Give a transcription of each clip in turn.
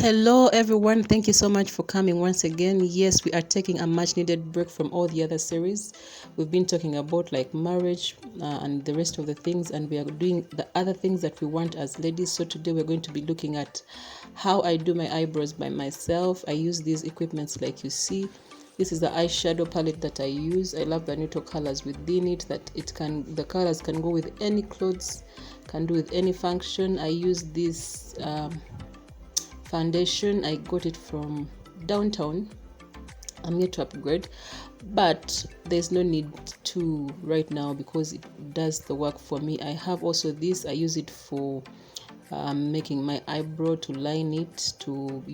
Hello everyone, thank you so much for coming once again. Yes, we are taking a much needed break from all the other series. We've been talking about like marriage and the rest of the things, and we are doing the other things that we want as ladies. So today we're going to be looking at how I do my eyebrows by myself. I use these equipments like you see. This is the eyeshadow palette that I use. I love the neutral colors within it, that the colors can go with any clothes, can do with any function. I use this foundation. I got it from downtown. I'm yet to upgrade, but there's no need to right now because it does the work for me. I have also this. I use it for making my eyebrow, to line it, to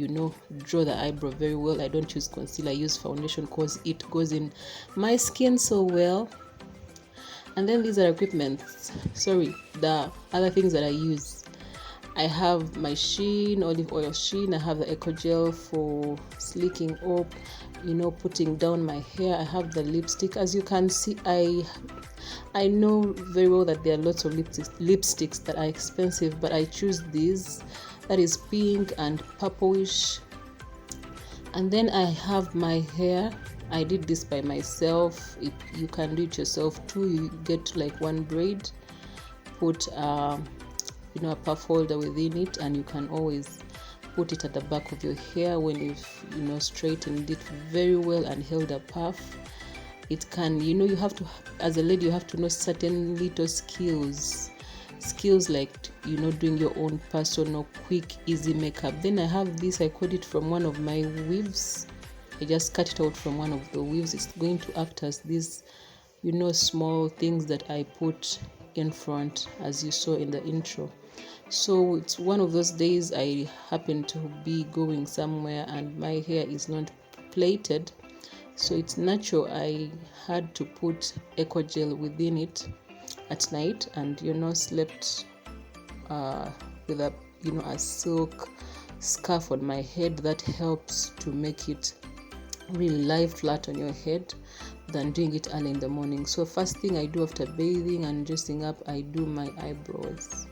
draw the eyebrow very well. I don't use concealer, I use foundation because it goes in my skin so well. And then these are the other things that I use. I have my Sheen olive oil Sheen. I have the Eco Gel for slicking up, putting down my hair. I have the lipstick. As you can see, I know very well that there are lots of lipsticks that are expensive, but I choose these. That is pink and purplish. And then I have my hair. I did this by myself. You can do it yourself too. You get like one braid, put a puff holder within it, and you can always put it at the back of your hair when you've straightened it very well and held a puff. It can, you have to, as a lady, you have to know certain little skills like doing your own personal quick easy makeup. Then I have this. I got it from one of my weaves. I just cut it out from one of the weaves. It's going to act as these small things that I put in front, as you saw in the intro. So it's one of those days I happen to be going somewhere and my hair is not plaited, so it's natural. I had to put Eco Gel within it at night, and slept with a silk scarf on my head. That helps to make it really lie flat on your head than doing it early in the morning. So first thing I do after bathing and dressing up, I do my eyebrows.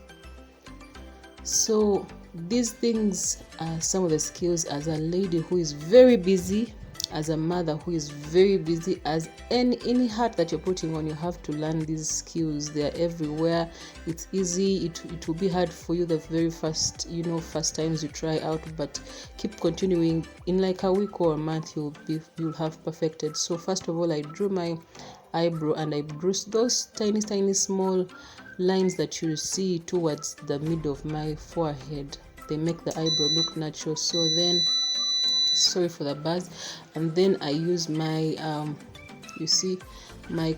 So these things are some of the skills as a lady who is very busy, as a mother who is very busy, as any hat that you're putting on, you have to learn these skills. They are everywhere. It's easy. It will be hard for you the very first times you try out, but keep continuing. In like a week or a month, you'll have perfected. So first of all, I drew my eyebrow and I drew those tiny small lines that you see towards the middle of my forehead. They make the eyebrow look natural. So then, sorry for the buzz. And then I use my my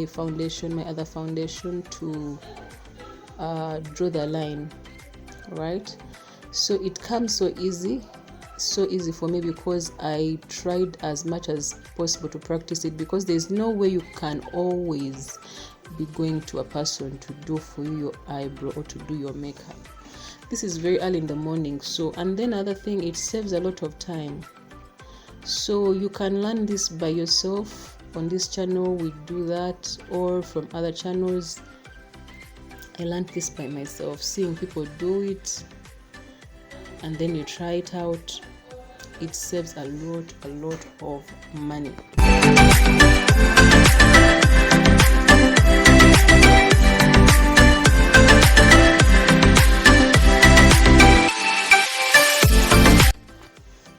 foundation, my other foundation, to draw the line, right? So it comes so easy for me because I tried as much as possible to practice it, because there's no way you can always be going to a person to do for you your eyebrow or to do your makeup. This is very early in the morning. So, and then other thing, it saves a lot of time. So you can learn this by yourself. On this channel we do that, or from other channels. I learned this by myself, seeing people do it, and then you try it out. It saves a lot of money.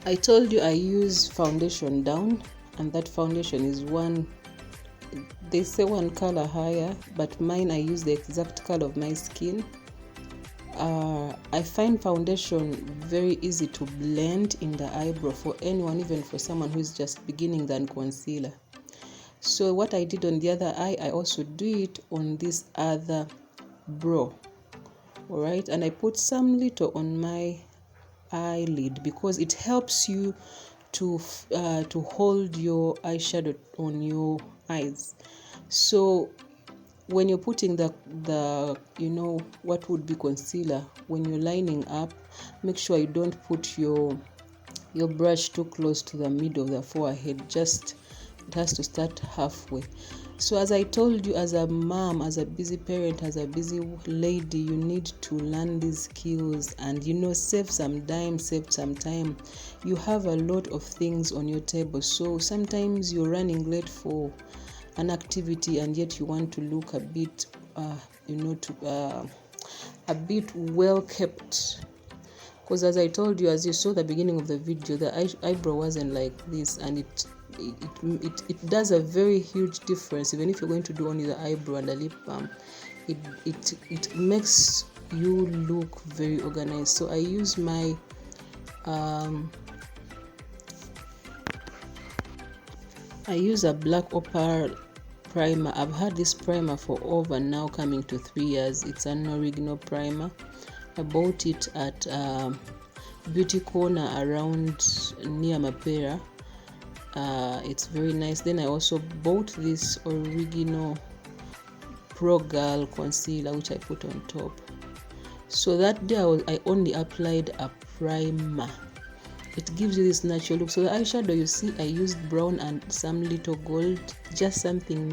I told you I use foundation down, and that foundation is they say one color higher, but mine, I use the exact color of my skin. I find foundation very easy to blend in the eyebrow for anyone, even for someone who is just beginning, than concealer. So what I did on the other eye, I also do it on this other brow. All right, and I put some little on my eyelid because it helps you to hold your eyeshadow on your eyes. So when you're putting the what would be concealer, when you're lining up, make sure you don't put your brush too close to the middle of the forehead. Just, it has to start halfway. So as I told you, as a mom, as a busy parent, as a busy lady, you need to learn these skills and save some dime, save some time. You have a lot of things on your table, so sometimes you're running late for an activity and yet you want to look a bit a bit well kept. Because as I told you, as you saw the beginning of the video, the eyebrow wasn't like this, and it does a very huge difference. Even if you're going to do only the eyebrow and the lip balm, it makes you look very organized. So I use my I use a black opal primer. I've had this primer for over now coming to 3 years. It's an original primer. I bought it at Beauty Corner around near Mapera. It's very nice. Then I also bought this original Pro Girl concealer, which I put on top. So that day I only applied a primer. It gives you this natural look. So the eyeshadow, you see, I used brown and some little gold, just something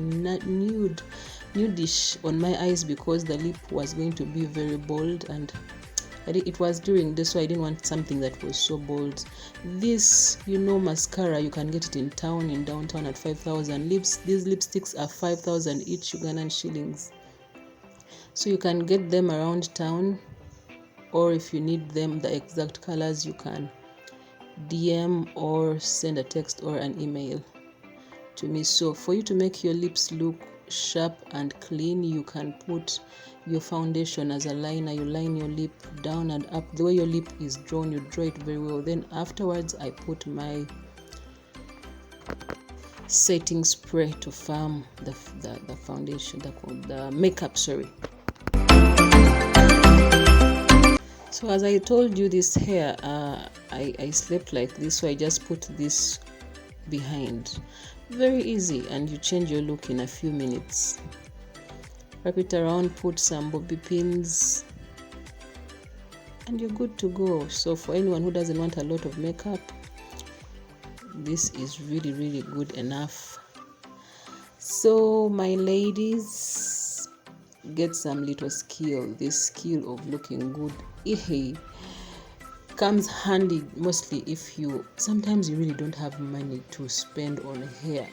nudish on my eyes because the lip was going to be very bold, and it was during this, so I didn't want something that was so bold. This mascara, you can get it in downtown at 5,000. These lipsticks are 5,000 each Ugandan shillings, so you can get them around town, or if you need them the exact colors, you can DM or send a text or an email to me. So for you to make your lips look sharp and clean, you can put your foundation as a liner. You line your lip down and up the way your lip is drawn. You draw it very well. Then afterwards I put my setting spray to firm the foundation, the makeup, sorry. So as I told you, this hair, I slept like this, so I just put this behind. Very easy, and you change your look in a few minutes. Wrap it around, put some bobby pins, and you're good to go. So for anyone who doesn't want a lot of makeup, this is really, really good enough. So my ladies, get some little skill. This skill of looking good comes handy mostly if sometimes you really don't have money to spend on hair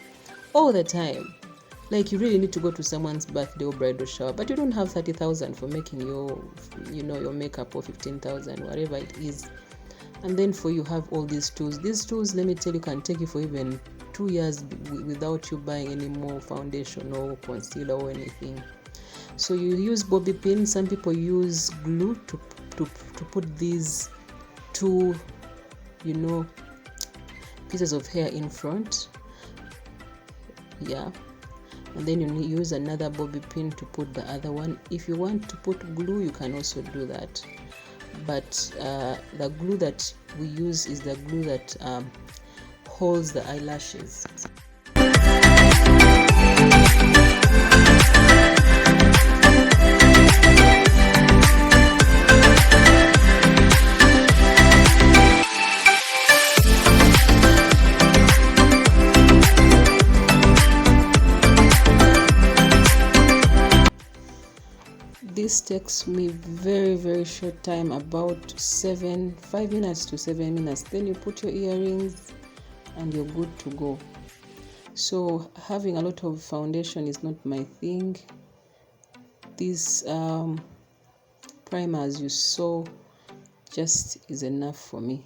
all the time. Like you really need to go to someone's birthday or bridal shower, but you don't have 30,000 for making your makeup, or 15,000, whatever it is. And then for you have all these tools. These tools, let me tell you, can take you for even 2 years without you buying any more foundation or concealer or anything. So you use bobby pins. Some people use glue to put these two pieces of hair in front, and then you use another bobby pin to put the other one. If you want to put glue, you can also do that, but the glue that we use is the glue that holds the eyelashes. This takes me very, very short time, about 5 minutes to 7 minutes. Then you put your earrings and you're good to go. So having a lot of foundation is not my thing. This primer, as you saw, just is enough for me.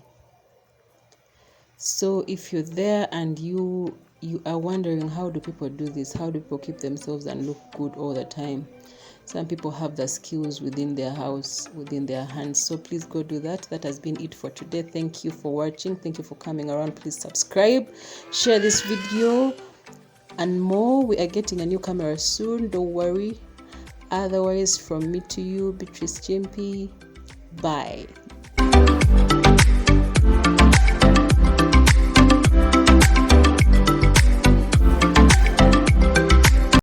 So if you're there and you are wondering, how do people do this? How do people keep themselves and look good all the time? Some people have the skills within their house, within their hands. So please go do that. That has been it for today. Thank you for watching. Thank you for coming around. Please subscribe, share this video and more. We are getting a new camera soon. Don't worry. Otherwise, from me to you, Beatrice Chimpy. Bye.